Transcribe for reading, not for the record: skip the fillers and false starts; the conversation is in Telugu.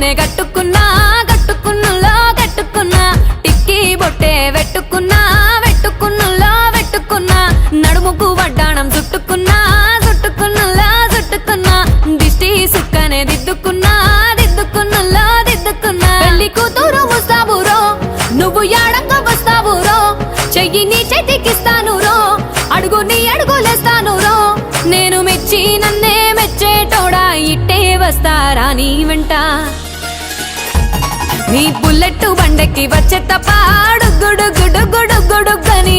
నన్నే కట్టుకున్నా కట్టుకున్నులో కట్టుకున్నా టిక్కీ బొట్టే వెట్టుకున్నా వెట్టుకున్నులో వెట్టుకున్నా నడుముకు వడ్డాణం చుట్టుకున్నా చుట్టుకున్నులో చుట్టుకున్నా దిష్టి సుక్కనే దిద్దుకున్నా దిద్దుకున్నులో దిద్దుకున్నా పెళ్లి కూతురు ముస్తాబురో నువ్వు యాడంగా వస్తావురో చెయ్యి నీ చేతికిస్తాను రో అడుగు నీ అడుగులేస్తాను రో నేను మెచ్చి నన్నే మెచ్చేటోడా ఇట్టే వస్తారా నీ వెంట నీ బుల్లెట్ బండెక్కి వచ్చే తప్ప గుడు గుడు గుడు గుడు గని